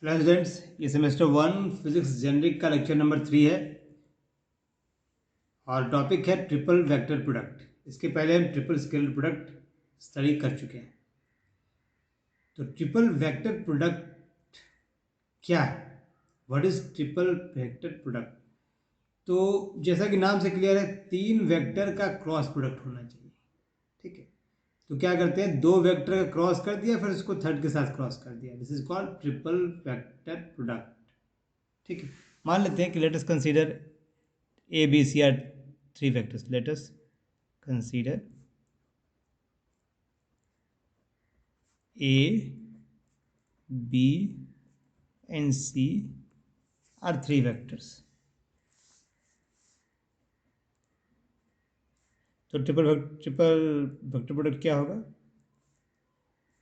Hello students, ये semester 1 physics generic का lecture number 3 है और टॉपिक है ट्रिपल वेक्टर प्रोडक्ट। इसके पहले हम ट्रिपल स्केलर प्रोडक्ट स्टडी कर चुके हैं। तो ट्रिपल वेक्टर प्रोडक्ट क्या है? What is triple vector product? तो जैसा कि नाम से क्लियर है, 3 वेक्टर का क्रॉस प्रोडक्ट होना चाहिए। ठीक है, तो क्या करते हैं, 2 वेक्टर का क्रॉस कर दिया, फिर उसको थर्ड के साथ क्रॉस कर दिया। This is called triple vector product. ठीक है, मान लेते हैं कि let us consider A, B, C are 3 vectors. Let us consider A, B, and C are 3 vectors. तो ट्रिपल वेक्टर प्रोडक्ट क्या होगा?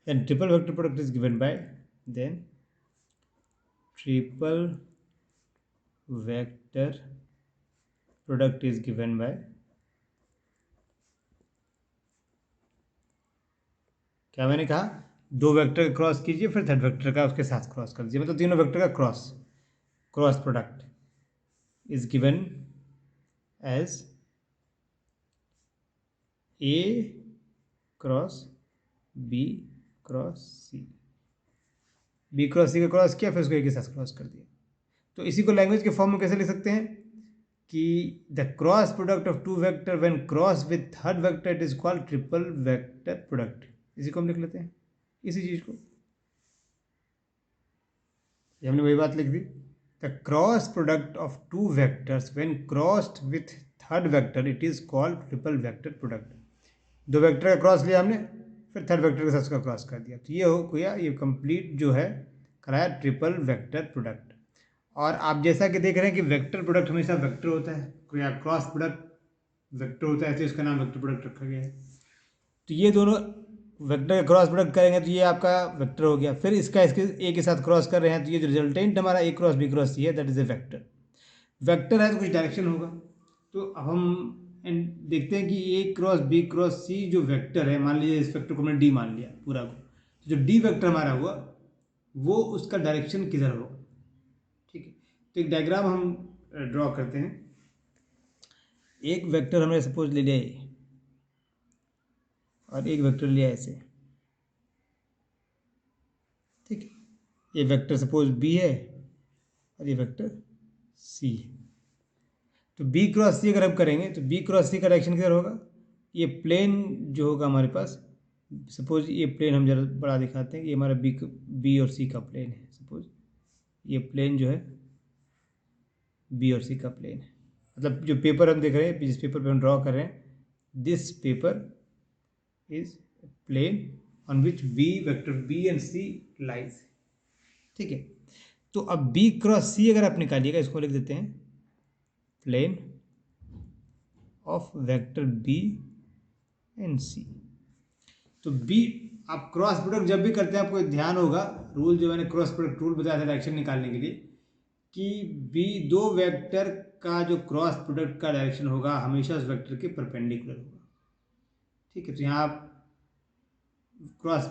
Then triple vector product is given by, then triple vector product is given by, क्या मैंने कहा, 2 vector cross कीजिए, फिर third vector का उसके साथ क्रॉस कर दीजिए, मतलब तीनों वेक्टर का cross product is given as A cross B cross C। B cross C का क्रॉस किया, फिर उसको A के साथ क्रॉस कर दिया। तो इसी को लैंग्वेज के फॉर्म में कैसे लिख सकते हैं कि the cross product of 2 vector when cross with third vector it is called triple vector product. इसी को हम लिख लेते हैं, इसी चीज को। ये हमने वही बात लिख दी, the cross product of 2 vectors when crossed with third vector it is called triple vector product. 2 vector का क्रॉस लिया हमने, फिर थर्ड वेक्टर के साथ उसका क्रॉस कर दिया, तो ये हो गया, ये कंप्लीट जो है कराया ट्रिपल वेक्टर प्रोडक्ट। और आप जैसा कि देख रहे हैं कि वेक्टर प्रोडक्ट हमेशा वेक्टर होता है, कोई क्रॉस प्रोडक्ट वेक्टर होता है, ऐसे इसका नाम वेक्टर प्रोडक्ट रखा गया है। तो ये दोनों वेक्टर का क्रॉस प्रोडक्ट करेंगे तो ये आपका वेक्टर हो गया, फिर इसका इसके ए के साथ क्रॉस कर रहे हैं, तो ये जो रिजल्टेंट हमारा ए क्रॉस बी क्रॉस सी है, that is a vector. Vector है तो कुछ डायरेक्शन होगा। तो अब हम देखते हैं कि ए क्रॉस बी क्रॉस सी जो वेक्टर है, मान लीजिए इस वेक्टर को हमने डी मान लिया पूरा को, तो जो डी वेक्टर हमारा हुआ वो उसका डायरेक्शन किधर होगा। ठीक है, तो एक डायग्राम हम ड्रॉ करते हैं। एक वेक्टर हमने सपोज ले लिया ए और एक वेक्टर लिया ऐसे। ठीक है, ये वेक्टर सपोज बी है और ये वेक्टर सी है। तो बी क्रॉस सी अगर हम करेंगे तो बी क्रॉस सी का डायरेक्शन किधर होगा? ये प्लेन जो होगा हमारे पास, सपोज ये प्लेन हम जरा बड़ा दिखाते हैं, ये हमारा बी और सी का प्लेन है। सपोज ये प्लेन जो है बी और सी का प्लेन है, मतलब जो पेपर हम देख रहे हैं, जिस पेपर पे हम ड्रॉ कर रहे हैं, this paper is plane on which B vector B and C lies. ठीक है, तो अब बी क्रॉस सी अगर आप निकालिएगा, इसको लिख देते हैं plane of vector B and C. तो बी, आप क्रॉस प्रोडक्ट जब भी करते हैं आपको ध्यान होगा, रूल जो मैंने क्रॉस प्रोडक्ट रूल बताया था डायरेक्शन निकालने के लिए, कि बी दो वेक्टर का जो क्रॉस प्रोडक्ट का डायरेक्शन होगा हमेशा उस वेक्टर के परपेंडिकुलर होगा। ठीक है, तो यहाँ आप क्रॉस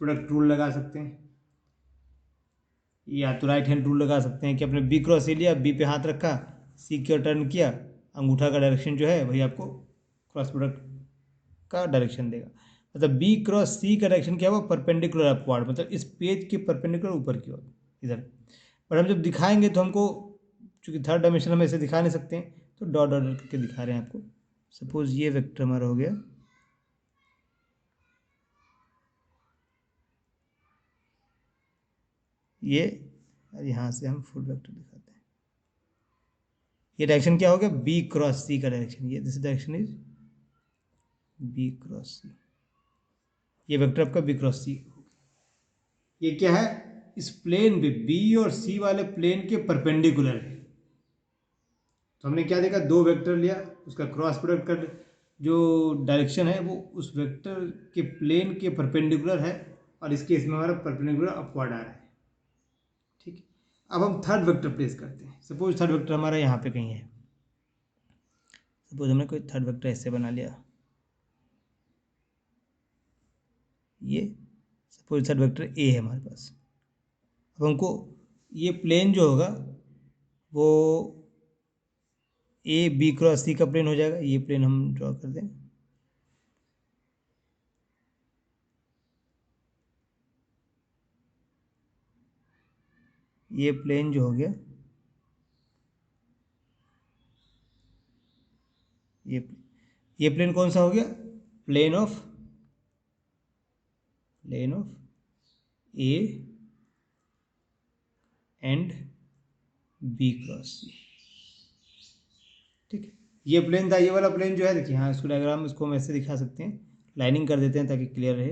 प्रोडक्ट रूल लगा सकते हैं, या तो राइट हैंड रूल लगा सकते हैं कि अपने बी क्रॉस ए लिया, बी पे हाथ रखा, सी की ओर टर्न किया, अंगूठा का डायरेक्शन जो है वही आपको क्रॉस प्रोडक्ट का डायरेक्शन देगा। मतलब बी क्रॉस सी का डायरेक्शन क्या हुआ? परपेंडिकुलर अपवार्ड, मतलब इस पेज के परपेंडिकुलर ऊपर की ओर इधर। पर हम जब दिखाएंगे तो हमको, चूंकि थर्ड डायमेंशन हम ऐसे दिखा नहीं सकते हैं, तो डॉट डॉट करके दिखा रहे हैं आपको। सपोज ये वेक्टर हमारा हो गया, ये, यहाँ से हम फुल वेक्टर दिखाते हैं। ये डायरेक्शन क्या हो गया? बी क्रॉस सी का डायरेक्शन, ये this direction is B cross C. ये वेक्टर आपका बी क्रॉस सी। ये क्या है? इस प्लेन पे बी और सी वाले प्लेन के परपेंडिकुलर है। तो हमने क्या देखा, 2 वेक्टर लिया, उसका क्रॉस प्रोडक्ट का जो डायरेक्शन है वो उस वेक्टर के प्लेन के परपेंडिकुलर है, और इस केस में हमारा परपेंडिकुलर अपवर्ड आ रहा है। ठीक है, अब हम थर्ड वेक्टर प्लेस करते हैं। सपोज थर्ड वेक्टर हमारा यहाँ पे कहीं है। सपोज हमने कोई थर्ड वेक्टर ऐसे बना लिया, ये सपोज थर्ड वेक्टर ए है हमारे पास। अब हमको ये प्लेन जो होगा वो ए बी क्रॉस सी का प्लेन हो जाएगा। ये प्लेन हम ड्रॉ कर दें। ये प्लेन जो हो गया, ये प्लेन कौन सा हो गया? Plane of A and B cross C. ठीक है, ये प्लेन था। ये वाला प्लेन जो है, देखिए हाँ, इसको डायग्राम इसको हम ऐसे दिखा सकते हैं, लाइनिंग कर देते हैं ताकि क्लियर रहे।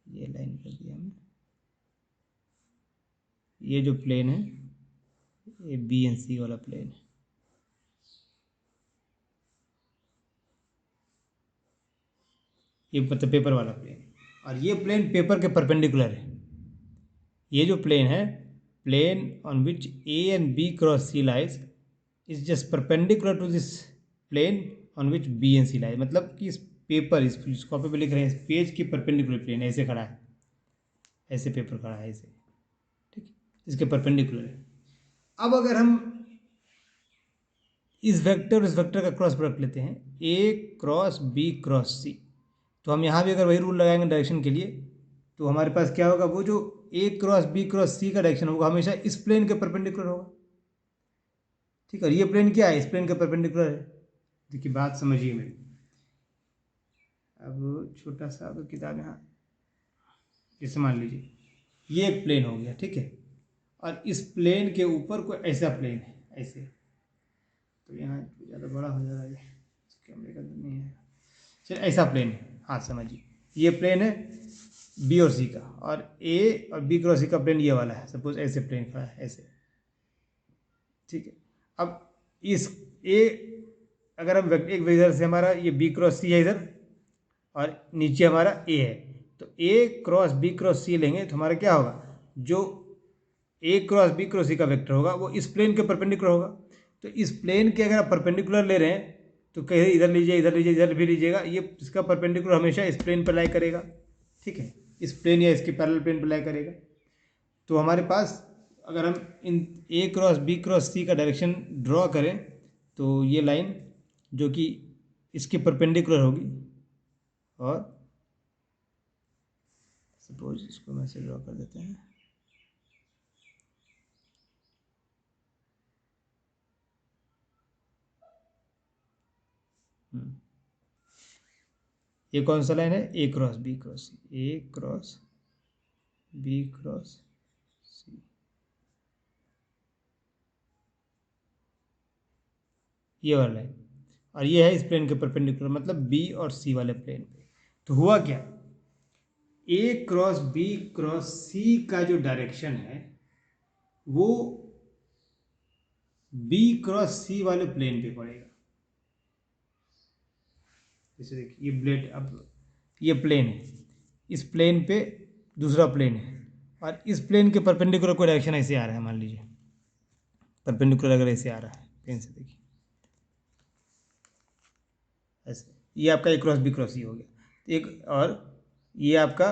ये लाइन कर दिया हमने। ये जो प्लेन है ये बी एंड सी वाला प्लेन है। ये मतलब पेपर वाला प्लेन, और ये प्लेन पेपर के परपेंडिकुलर है। ये जो प्लेन है, plane on which A and B cross C lies is just perpendicular to this plane on which B and C lies. मतलब कि इस पेपर, इस कॉपी पे लिख रहे हैं, इस पेज की परपेंडिकुलर प्लेन ऐसे खड़ा है, ऐसे पेपर खड़ा है ऐसे, ठीक है, इसके परपेंडिकुलर है। अब अगर हम इस वेक्टर और इस वेक्टर का क्रॉस प्रोडक्ट लेते हैं, ए क्रॉस बी क्रॉस सी, तो हम यहाँ भी अगर वही रूल लगाएंगे डायरेक्शन के लिए, तो हमारे पास क्या होगा? वो जो ए क्रॉस बी क्रॉस सी का डायरेक्शन होगा हमेशा इस प्लेन के परपेंडिकुलर होगा। ठीक है, और ये प्लेन क्या है? इस प्लेन के परपेंडिकुलर है। देखिए बात समझिए मेरी। अब छोटा सा अब किताब यहाँ, जैसे मान लीजिए ये एक प्लेन हो गया, ठीक है, और इस प्लेन के ऊपर कोई ऐसा प्लेन है ऐसे, तो यहाँ ज़्यादा बड़ा हो जा रहा है, कैमरे का नहीं है। चलिए ऐसा प्लेन है, हाँ समझिए, ये प्लेन है बी और सी का, और ए और बी क्रॉस सी का प्लेन ये वाला है। सपोज ऐसे प्लेन खड़ा है ऐसे, ठीक है। अब इस ए, अगर हम एक इधर से हमारा ये बी क्रॉस सी है इधर, और नीचे हमारा ए है, तो ए क्रॉस बी क्रॉस सी लेंगे तो हमारा क्या होगा? जो ए क्रॉस बी क्रॉस सी का वेक्टर होगा वो इस प्लेन के परपेंडिकुलर होगा। तो इस प्लेन के अगर आप परपेंडिकुलर ले रहे हैं तो कहीं इधर लीजिए, इधर लीजिए, इधर भी लीजिएगा, ये इसका परपेंडिकुलर हमेशा इस प्लेन पर लाई करेगा। ठीक है, इस प्लेन या इसके पैरेलल प्लेन पर लाई करेगा। तो हमारे पास अगर हम इन ए क्रॉस बी क्रॉस सी का डायरेक्शन ड्रॉ करें तो ये लाइन जो कि इसके परपेंडिकुलर होगी, और सपोज इसको मैं से ड्रॉ कर देते हैं। ये कौन सा लाइन है? ए क्रॉस बी क्रॉस सी, ए क्रॉस बी क्रॉस सी, ये वाला लाइन, और ये है इस प्लेन के परपेंडिकुलर, मतलब बी और सी वाले प्लेन पे। तो हुआ क्या? ए क्रॉस बी क्रॉस सी का जो डायरेक्शन है वो बी क्रॉस सी वाले प्लेन पे पड़ेगा। जैसे देखिए ये ब्लेड, अब ये प्लेन है, इस प्लेन पे दूसरा प्लेन है, और इस प्लेन के परपेंडिकुलर कोई डायरेक्शन ऐसे आ रहा है, मान लीजिए परपेंडिकुलर अगर ऐसे आ रहा है पेन से, देखिए ऐसे, ये आपका ए क्रॉस बी क्रॉस सी हो गया। एक और ये आपका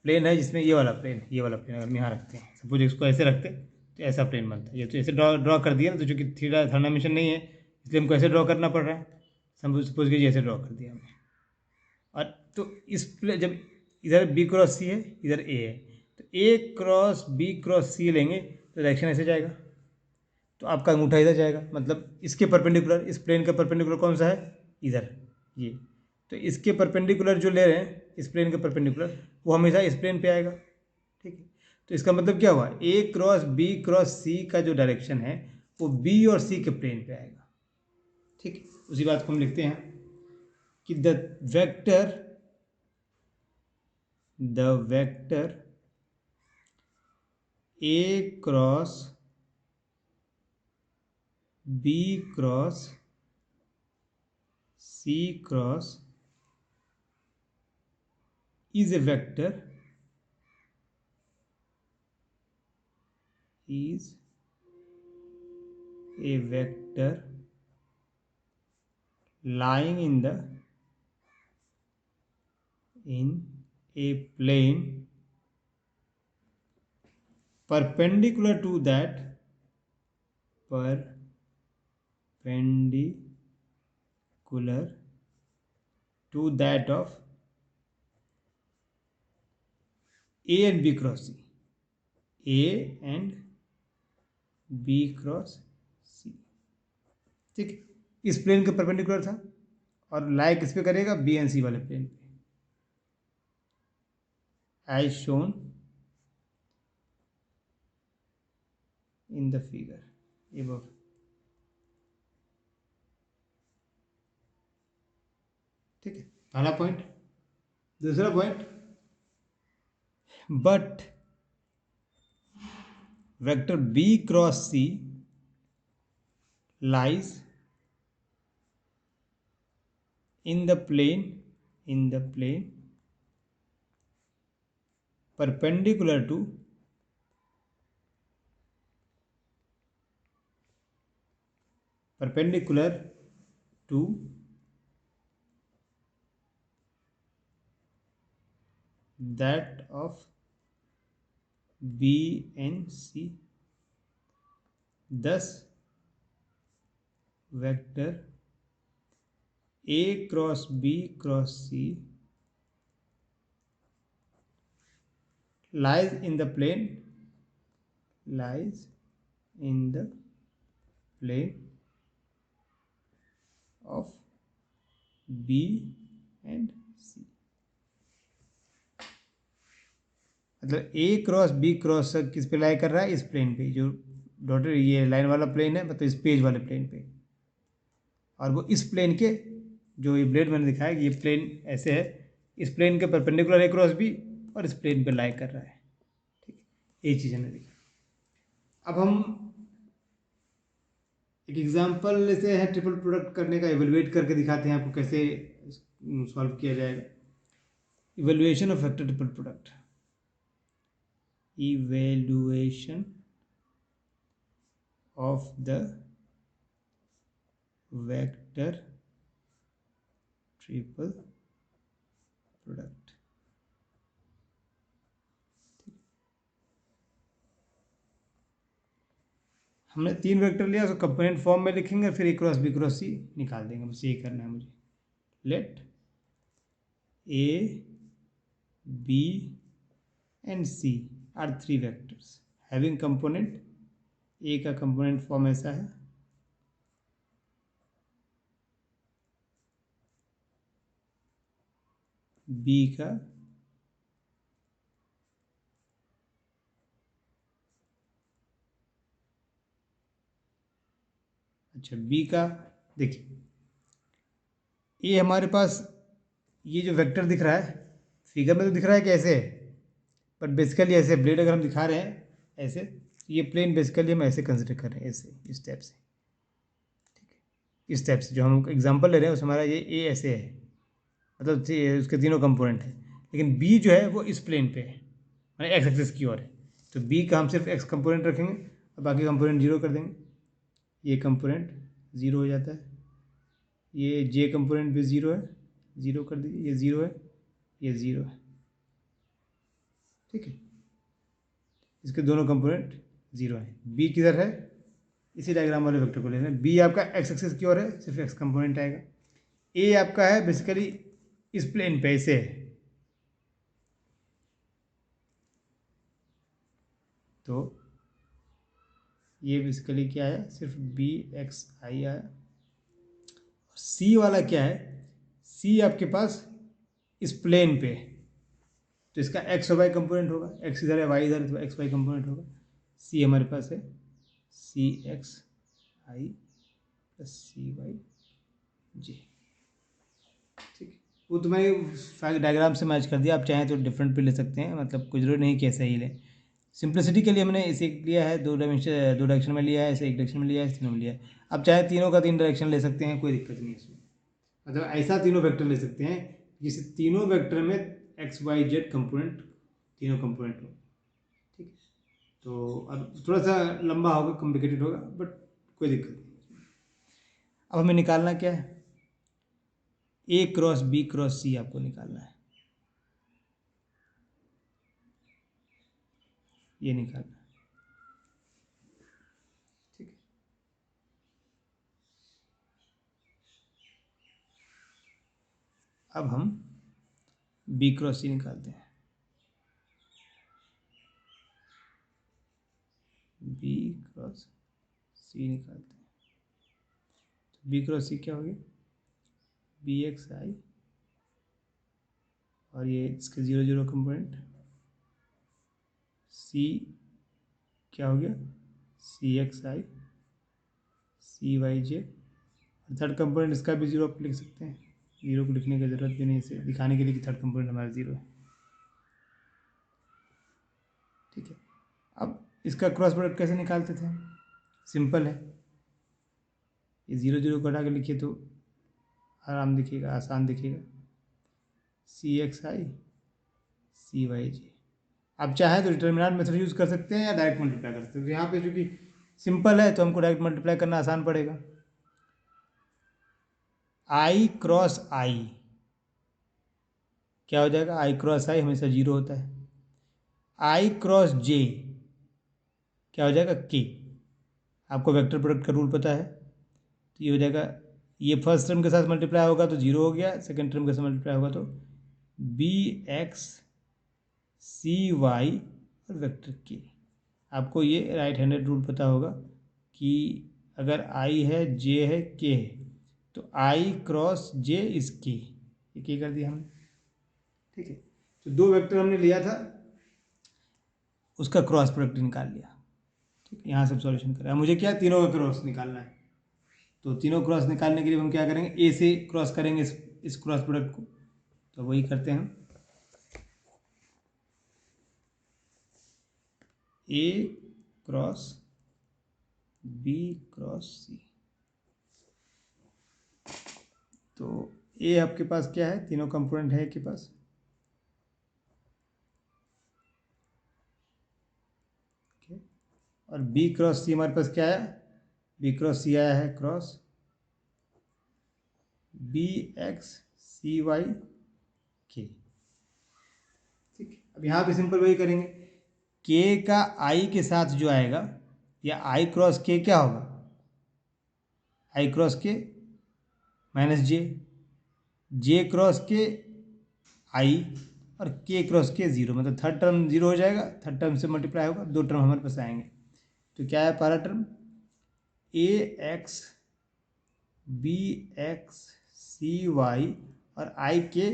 प्लेन है जिसमें ये वाला प्लेन, ये वाला प्लेन अगर हम यहाँ रखते हैं, सपोज इसको ऐसे रखते हैं तो ऐसा प्लेन बनता है। ये तो ऐसे ड्रॉ कर दिया ना, तो चूँकि थीटा थर्ड डायमेंशन नहीं है इसलिए हमको ऐसे ड्रॉ करना पड़ रहा है। सपोज कीजिए ऐसे ड्रॉ कर दिया हमने, और तो इस प्लेन जब इधर बी क्रॉस सी है, इधर ए है, तो ए क्रॉस बी क्रॉस सी लेंगे तो डायरेक्शन ऐसे जाएगा, तो आपका अंगूठा इधर जाएगा, मतलब इसके परपेंडिकुलर, इस प्लेन का परपेंडिकुलर कौन सा है? इधर, ये। तो इसके परपेंडिकुलर जो ले रहे हैं, इस प्लेन के परपेंडिकुलर, वो हमेशा इस प्लेन पे आएगा। ठीक है, तो इसका मतलब क्या हुआ? ए क्रॉस बी क्रॉस सी का जो डायरेक्शन है वो बी और सी के प्लेन पे आएगा। ठीक है, उसी बात को हम लिखते हैं कि the vector A cross B cross C cross is a vector lying in a plane perpendicular to that, perpendicular to that of A and B cross C, A and B cross C, ठीक है। इस plane के perpendicular था और लाई किस पे करेगा, B and सी वाले प्लेन पे, as shown in the figure above. ठीक है, पहला पॉइंट। दूसरा point, but vector B cross C lies in the plane perpendicular to that of B and C, thus vector A cross B cross C lies in the plane of B and C। मतलब A cross B cross किस पे लाई कर रहा है, इस plane पे, जो dotted ये लाइन वाला प्लेन है, मतलब इस पेज वाले प्लेन पे, और वो इस प्लेन के, जो ये ब्लेड मैंने दिखाया कि ये प्लेन ऐसे है, इस प्लेन के परपेंडिकुलर A क्रॉस B और इस प्लेन पे लाई कर रहा है। ठीक है, ये चीज़ हमने देखा। अब हम एक एग्जांपल लेते हैं ट्रिपल प्रोडक्ट करने का, इवेलुएट करके दिखाते हैं आपको कैसे सॉल्व किया जाएगा। Evaluation of vector triple product, evaluation of the vector triple product. हमने 3 वेक्टर लिया, उसको कंपोनेंट फॉर्म में लिखेंगे, फिर A cross B cross C निकाल देंगे, बस यही करना है मुझे। Let A, B and C are 3 vectors having component, A का कंपोनेंट फॉर्म ऐसा है, B का अच्छा B का देखिए, ये हमारे पास ये जो वेक्टर दिख रहा है, फिगर में तो दिख रहा है कि ऐसे है, बट बेसिकली ऐसे ब्लेड अगर हम दिखा रहे हैं ऐसे, ये प्लेन बेसिकली हम ऐसे कंसिडर कर रहे हैं, ऐसे इस टाइप से। ठीक है, इस टाइप से जो हम एग्जांपल ले रहे हैं उसमें हमारा ये ए ऐसे है, मतलब उसके तीनों कंपोनेंट है, लेकिन बी जो है वो इस प्लेन पे है, मतलब एक्स एक्सिस की ओर है, तो बी का हम सिर्फ एक्स कंपोनेंट रखेंगे और बाकी कंपोनेंट जीरो कर देंगे। ये कंपोनेंट जीरो हो जाता है, ये जे कंपोनेंट भी ज़ीरो है, ज़ीरो कर दीजिए, ये ज़ीरो है, ये ज़ीरो है। ठीक है, इसके दोनों कंपोनेंट ज़ीरो हैं। बी किधर है, इसी डायग्राम वाले वेक्टर को लेना है। बी आपका एक्स एक्सिस की ओर है, सिर्फ एक्स कंपोनेंट आएगा। ए आपका है बेसिकली इस प्लेन पे ऐसे है, तो ये बेसिकली क्या है, सिर्फ बी एक्स आई आया। सी वाला क्या है, सी आपके पास इस प्लेन पे, तो इसका एक्स और वाई कंपोनेंट होगा, एक्स इधर है वाई इधर है, तो एक्स वाई कंपोनेंट होगा। सी हमारे पास है सी एक्स आई प्लस सी वाई जे। ठीक है, वो तो मैं डायग्राम से मैच कर दिया, आप चाहें तो डिफरेंट भी ले सकते हैं, मतलब कुछ जरूरी नहीं कि ऐसा ही लें। सिंप्लिसिटी के लिए हमने इसे लिया है, दो डायरेक्शन में लिया है, इसे एक डायरेक्शन में लिया है, तीनों में लिया है। आप चाहे तीनों का 3 डायरेक्शन ले सकते हैं, कोई दिक्कत नहीं है इसमें। मतलब ऐसा तीनों वेक्टर ले सकते हैं जिसे तीनों वेक्टर में एक्स वाई जेड कंपोनेंट, तीनों कंपोनेंट हो। ठीक है, तो अब थोड़ा सा लंबा होगा, कॉम्प्लिकेटेड होगा, बट कोई दिक्कत नहीं। अब हमें निकालना क्या है, ए क्रॉस बी क्रॉस सी आपको निकालना है, ये निकालना है। अब हम बी क्रॉस सी निकालते हैं। बी क्रॉस सी निकालते हैं तो बी क्रॉस सी क्या होगी, बी एक्स आई और ये इसके 0 0 कंपोनेंट, सी क्या हो गया, सी एक्स आई सी वाई जे, थर्ड कंपोनेंट इसका भी 0 आप लिख सकते हैं, 0 को लिखने की ज़रूरत भी नहीं, इसे दिखाने के लिए कि थर्ड कंपोनेंट हमारा 0 है। ठीक है, अब इसका क्रॉस प्रोडक्ट कैसे निकालते थे, सिंपल है, ये 0 0 को हटा के लिखिए तो आराम दिखेगा, आसान दिखेगा, सी एक्स आई सी वाई जे। आप चाहें तो डिटर्मिनेंट मेथड यूज़ कर सकते हैं या डायरेक्ट मल्टीप्लाई कर सकते हैं। यहाँ पे चूँकि सिंपल है तो हमको डायरेक्ट मल्टीप्लाई करना आसान पड़ेगा। आई क्रॉस आई क्या हो जाएगा, आई क्रॉस आई हमेशा 0 होता है। आई क्रॉस जे क्या हो जाएगा, के। आपको वेक्टर प्रोडक्ट का रूल पता है, तो ये हो जाएगा, ये फर्स्ट टर्म के साथ मल्टीप्लाई होगा तो 0 हो गया, सेकेंड टर्म के साथ मल्टीप्लाई होगा तो बी एक्स सी वाई और वेक्टर के। आपको ये राइट हैंडेड रूल पता होगा कि अगर आई है, जे है, के है, तो आई क्रॉस जे इज के, ये के कर दिया हमने। ठीक है, तो दो वेक्टर हमने लिया था, उसका क्रॉस प्रोडक्ट निकाल लिया। ठीक है, यहाँ सब सॉल्यूशन करें। मुझे क्या, तीनों का क्रॉस निकालना है, तो तीनों क्रॉस निकालने के लिए हम क्या करेंगे, ए से क्रॉस करेंगे इस क्रॉस प्रोडक्ट को, तो वही करते हैं हम। ए क्रॉस बी क्रॉस सी, तो ए आपके पास क्या है, तीनों कंपोनेंट है आपके पास, और बी क्रॉस सी हमारे पास क्या आया, बी क्रॉस सी आया है cross B x C Y के। ठीक है, अब यहाँ पे सिंपल वही करेंगे, के का आई के साथ जो आएगा, या आई क्रॉस के क्या होगा, आई क्रॉस के माइनस जे, जे क्रॉस के आई और के क्रॉस के 0, मतलब थर्ड टर्म 0 हो जाएगा, थर्ड टर्म से मल्टीप्लाई होगा, दो टर्म हमारे पास आएंगे। तो क्या है पहला term, A x B x C Y और I K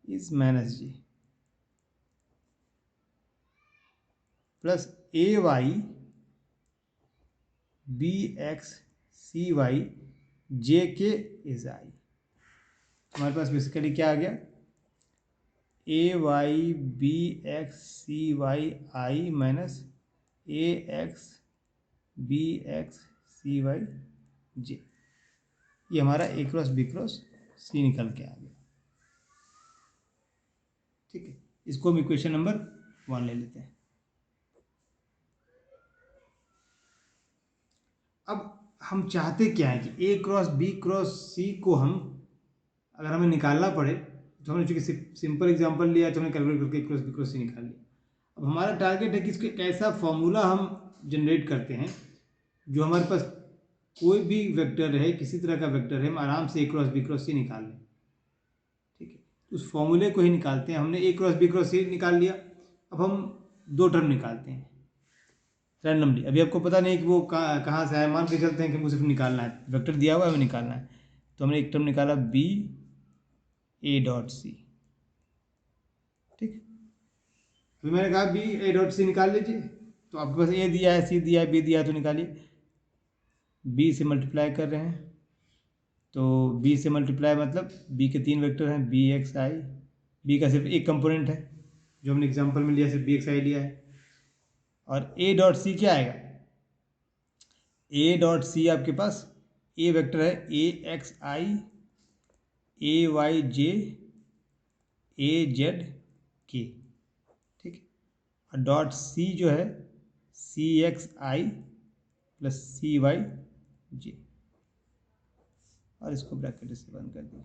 is minus J, plus A Y B x C Y J K is I. हमारे पास बेसिकली क्या आ गया, A Y B x C Y I minus A x B x C Y J, ये हमारा A cross B cross C निकल के आ गया। ठीक है, इसको हम इक्वेशन नंबर 1 ले लेते हैं। अब हम चाहते क्या है कि ए क्रॉस बी क्रॉस सी को हम, अगर हमें निकालना पड़े तो हमने चूंकि सिंपल एग्जांपल लिया तो हमने कैलकुलेट करके ए क्रॉस बी क्रॉस सी निकाल लिया। अब हमारा टारगेट है कि इसके एक ऐसा फॉर्मूला हम जनरेट करते हैं जो हमारे पास कोई भी वेक्टर है, किसी तरह का वेक्टर है, हम आराम से ए क्रॉस बी क्रॉस सी निकाल लें। ठीक है, उस फॉर्मूले को ही निकालते हैं। हमने ए क्रॉस बी क्रॉस सी निकाल लिया, अब हम दो टर्म निकालते हैं रैंडमली। अभी आपको पता नहीं कि वो कहाँ से आया, मान के चलते हैं कि मुझे सिर्फ निकालना है, वेक्टर दिया हुआ है हमें निकालना है, तो हमने एक टर्म निकाला बी ए डॉट सी। ठीक, अभी मैंने कहा बी ए डॉट सी निकाल लीजिए, तो आपके पास ए दिया है, सी दिया है, बी दिया है, तो निकालिए। बी से मल्टीप्लाई कर रहे हैं तो बी से मल्टीप्लाई मतलब बी के 3 वेक्टर हैं, बी एक्स आई, बी का सिर्फ एक कंपोनेंट है जो हमने एग्जांपल में लिया, सिर्फ बी एक्स आई लिया है। और ए डॉट सी क्या आएगा, ए डॉट सी आपके पास ए वेक्टर है, ए एक्स आई ए वाई जे ए जेड के। ठीक है, और डॉट सी जो है सी एक्स आई प्लस सी वाई जे, और इसको ब्रैकेट से बंद कर दिए।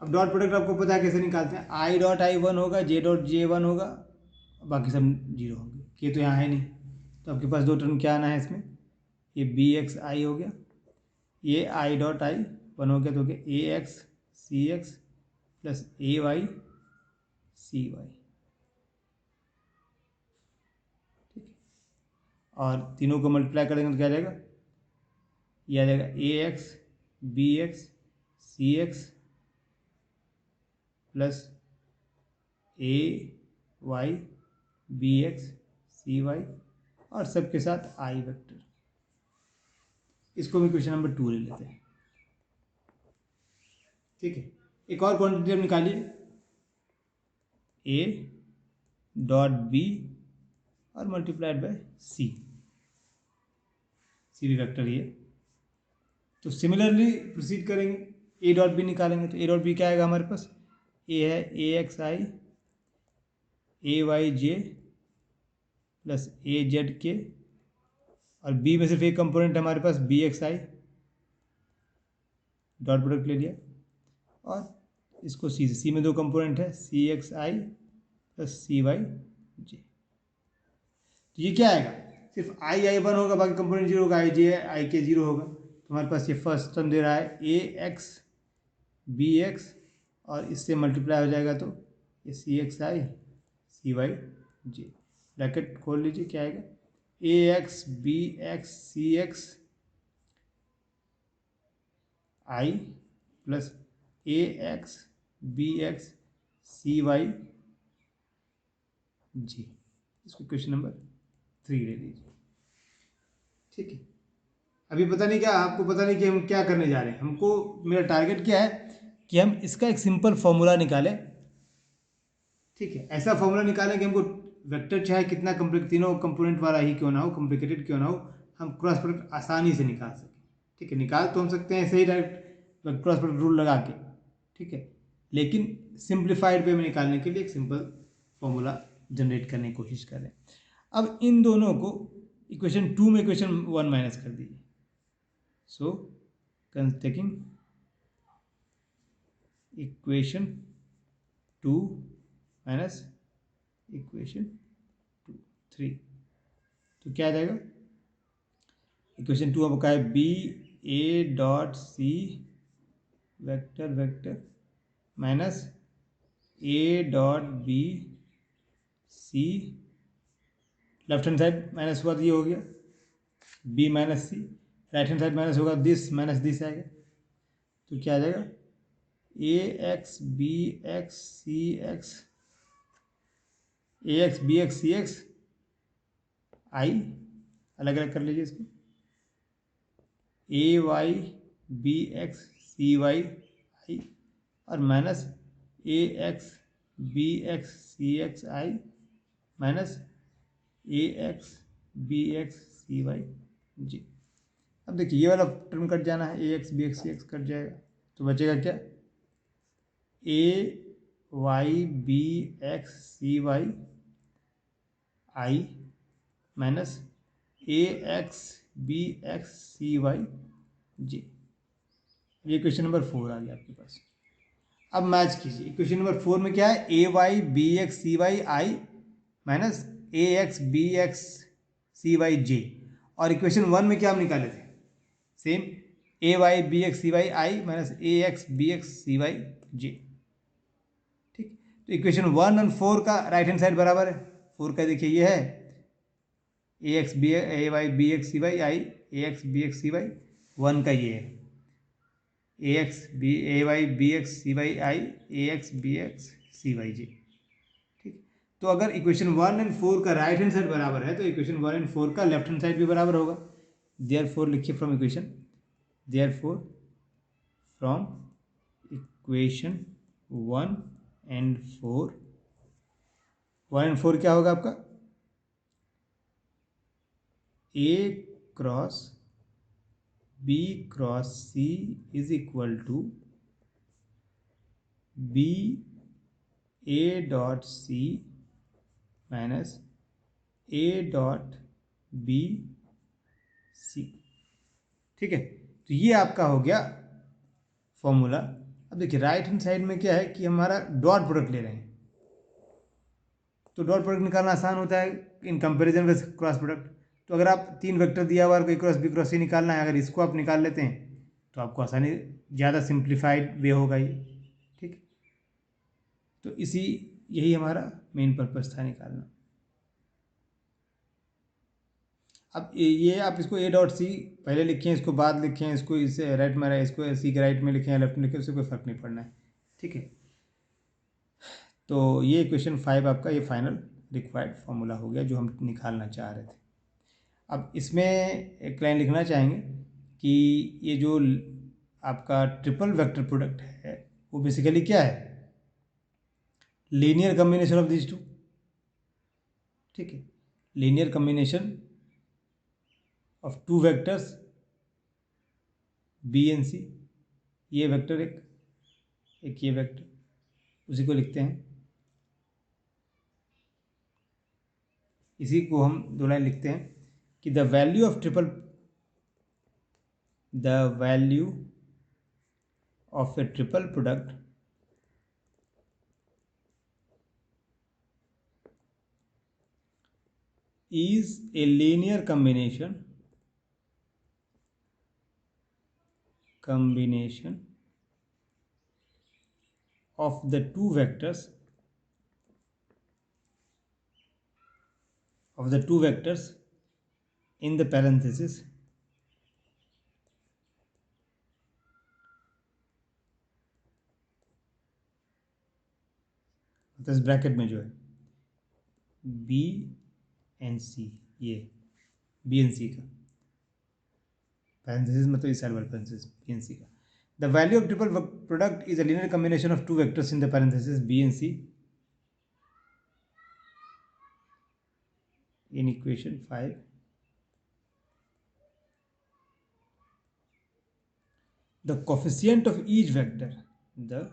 अब डॉट प्रोडक्ट आपको पता है कैसे निकालते हैं, आई डॉट आई 1 होगा, जे डॉट जे 1 होगा, बाकी सब 0 होंगे, के तो यहाँ है नहीं, तो आपके पास दो टर्म क्या आना है इसमें, ये बी एक्स आई हो गया, ये आई डॉट आई 1 हो गया, तो हो गया ए x C x plus A Y C Y, ठीक है। और तीनों को मल्टीप्लाई करेंगे तो क्या आ जाएगा, ये आ जाएगा A x B x C x plus A Y B x C Y और सबके साथ आई वेक्टर। इसको भी क्वेश्चन नंबर 2 ले लेते हैं, ठीक है। एक और क्वांटिटी हम निकालिए, ए डॉट बी और मल्टीप्लाइड बाय सी, सी भी वेक्टर ये। तो सिमिलरली प्रोसीड करेंगे, ए डॉट बी निकालेंगे तो ए डॉट बी क्या आएगा हमारे पास, ए है ए एक्स आई ए वाई जे प्लस ए जेड के, और बी में सिर्फ एक कंपोनेंट है हमारे पास बी एक्स आई, डॉट प्रोडक्ट ले लिया। और इसको सी से, सी में दो कंपोनेंट है सी एक्स आई प्लस सी वाई जे। तो ये क्या आएगा, सिर्फ आई आई 1 होगा, बाकी कंपोनेंट 0 होगा, आई जे आई के 0 होगा। तो हमारे पास ये फर्स्ट टर्म दे रहा है ए एक्स बी एक्स और इससे मल्टीप्लाई हो जाएगा तो ये सी एक्स आई सी वाई जे, ब्रैकेट खोल लीजिए, क्या आएगा ए x B x C x आई प्लस ए x B x C Y जी। इसको क्वेश्चन नंबर 3 ले लीजिए, ठीक है। अभी पता नहीं क्या, आपको पता नहीं कि हम क्या करने जा रहे हैं। हमको, मेरा टारगेट क्या है कि हम इसका एक सिंपल फॉर्मूला निकालें, ठीक है। ऐसा फॉर्मूला निकालें कि हमको वेक्टर चाहे कितना तीनों कंपोनेंट वाला ही क्यों ना हो, कॉम्प्लिकेटेड क्यों ना हो, हम क्रॉस प्रोडक्ट आसानी से निकाल सकें, ठीक है। निकाल तो हम सकते हैं सही डायरेक्ट क्रॉस प्रोडक्ट रूल लगा के, ठीक है, लेकिन सिंप्लीफाइड वे में निकालने के लिए एक सिंपल फॉर्मूला जनरेट करने की कोशिश करें। अब इन दोनों को इक्वेशन 2 में इक्वेशन 1 माइनस कर दीजिए। So taking equation 2 minus equation 3, तो क्या आ जाएगा, इक्वेशन 2 आपका है B A dot C vector vector minus A dot B C, left hand side minus हुआ तो ये हो गया B minus C, right hand side minus होगा दिस माइनस दिस आएगा, तो क्या आ जाएगा A x B x C x A x B x C x I, अलग अलग कर लीजिए इसको, ए Y B x C Y आई और minus A x B x C x I minus A x B x C Y जी। अब देखिए ये वाला टर्म कट जाना है, ए x B x C x cut जाएगा, तो बचेगा क्या, ए Y B x C Y I minus A x B x C Y जी। ये क्वेश्चन नंबर 4 आ गया आपके पास। अब मैच कीजिए, क्वेश्चन नंबर 4 में क्या है, ए Y B x C Y I minus A x B x C Y जे, और equation 1 में क्या हम निकाले थे, same A Y B x C Y I minus A x B x C Y जे, ठीक। तो इक्वेशन 1 और 4 का राइट हैंड साइड बराबर है, 4 का देखिए ये है ए एक्स बी ए Y B x C Y आई ए x B x C Y, 1 का ये है ए एक्स बी ए Y B x C Y आई ए x B x C Y जी, ठीक। तो अगर इक्वेशन 1 एंड 4 का राइट हैंड साइड बराबर है तो इक्वेशन 1 एंड 4 का लेफ्ट हैंड साइड भी बराबर होगा। देयरफॉर लिखिए from equation, therefore from equation 1 and 4, 1 and 4 क्या होगा आपका, A cross B cross C is equal to B A dot C minus A dot B C, ठीक है। तो ये आपका हो गया फॉर्मूला। अब देखिए राइट हैंड साइड में क्या है कि हमारा डॉट प्रोडक्ट ले रहे हैं, तो डॉट प्रोडक्ट निकालना आसान होता है in comparison with cross product. तो अगर आप 3 वेक्टर दिया हुआ है, ए क्रॉस बी क्रॉस सी निकालना है, अगर इसको आप निकाल लेते हैं तो आपको आसानी, ज़्यादा सिंप्लीफाइड वे होगा ये, ठीक। तो यही हमारा मेन पर्पस था निकालना। अब ये आप इसको ए डॉट सी पहले लिखें, इसको बाद लिखें, इसको इसे राइट में, इसको सी के राइट में लिखें या लेफ्ट में लिखें, उससे कोई फ़र्क नहीं पड़ना है, ठीक है। तो ये इक्वेशन 5 आपका ये फाइनल रिक्वायर्ड फॉर्मूला हो गया जो हम निकालना चाह रहे थे। अब इसमें एक लाइन लिखना चाहेंगे कि ये जो आपका ट्रिपल वेक्टर प्रोडक्ट है वो बेसिकली क्या है, linear combination of this two, ठीक है। Linear combination of two vectors B and C, ये वेक्टर एक ये वेक्टर, उसी को लिखते हैं, इसी को हम दो लाइन लिखते हैं कि the value of A triple product is a linear combination of the two vectors in the parenthesis इस ब्रैकेट में जो है बी एंड सी, ये बी एंड सी का पैरेंथेसिस मतलब इस साइड वाला पैरेंथेसिस बी एंड सी का, the value of triple product is a linear combination of two vectors in the parenthesis B and C in equation 5। The coefficient of each vector, the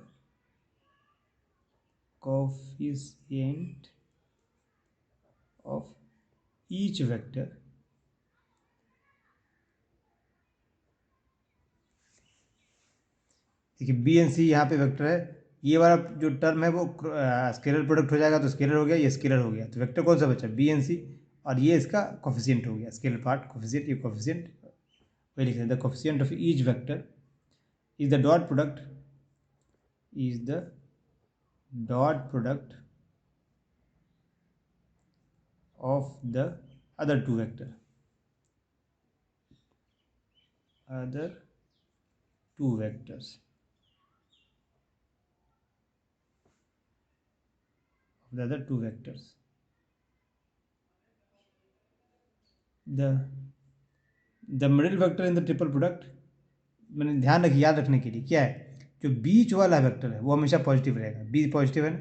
coefficient of each vector देखिए B N C यहाँ पे vector है, ये वाला जो term है वो scalar product हो जाएगा, तो स्केलर हो गया, ये स्केलर हो गया, तो वेक्टर कौन सा बचा, बी एन सी, और ये इसका कोफिशिएंट हो गया, स्केलर पार्ट कोफिशिएंट, ये कोफिशिएंट वही लिख रहे हैं, the coefficient of each vector is the dot product of the other two vector the other two vectors. The middle vector in the triple product, मैंने ध्यान रखिए, याद रखने के लिए क्या है, जो बीच वाला वेक्टर है वो हमेशा पॉजिटिव रहेगा, बी पॉजिटिव है ना,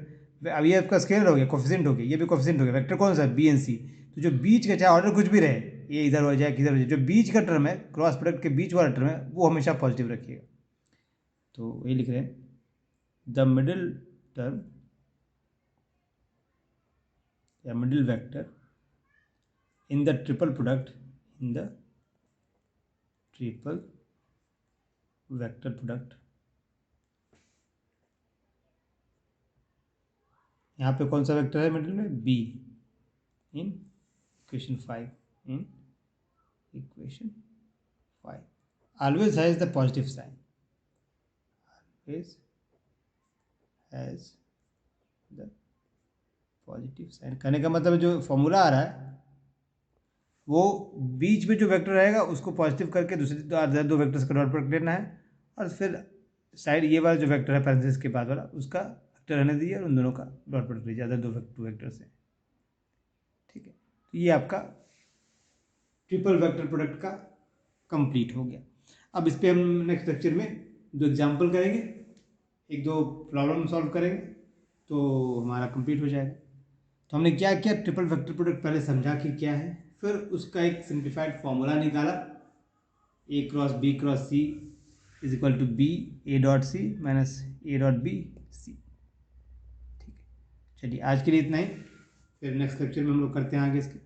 अब ये आपका स्केलर हो गया, कोफिशिएंट हो गया, ये भी कोफिशिएंट हो गया, वेक्टर कौन सा है, बी एंड सी, तो जो बीच का चाहे ऑर्डर कुछ भी रहे, ये इधर हो जाए किधर हो जाए, जो बीच का टर्म है, क्रॉस प्रोडक्ट के बीच वाला टर्म है वो हमेशा पॉजिटिव रखिएगा। तो ये लिख रहे हैं द मिडिल टर्म या middle vector in the triple vector product, यहाँ पे कौन सा वेक्टर है मिडिल में, B, in equation 5 always has the positive sign, कहने का मतलब जो फॉर्मूला आ रहा है वो बीच में जो वेक्टर रहेगा उसको पॉजिटिव करके दूसरे दो वेक्टर्स का डॉट प्रोडक्ट लेना है, और फिर साइड ये वाला जो वेक्टर है पैरेंथेसिस के बाद वाला उसका वेक्टर रहने दीजिए और उन दोनों का डॉट प्रोडक्ट लीजिए, अदर दो वेक्टर्स हैं, ठीक है। तो ये आपका ट्रिपल वेक्टर प्रोडक्ट का कंप्लीट हो गया। अब इस पर हम नेक्स्ट लेक्चर में दो एग्जाम्पल करेंगे, एक दो प्रॉब्लम सॉल्व करेंगे, तो हमारा कंप्लीट हो जाएगा। तो हमने क्या किया, ट्रिपल वेक्टर प्रोडक्ट पहले समझा कि क्या है, फिर उसका एक सिंप्लीफाइड फॉर्मूला निकाला, A cross B cross C is equal to B A dot C minus A dot B C, ठीक है। चलिए आज के लिए इतना ही, फिर नेक्स्ट लेक्चर में हम लोग करते हैं आगे इसके।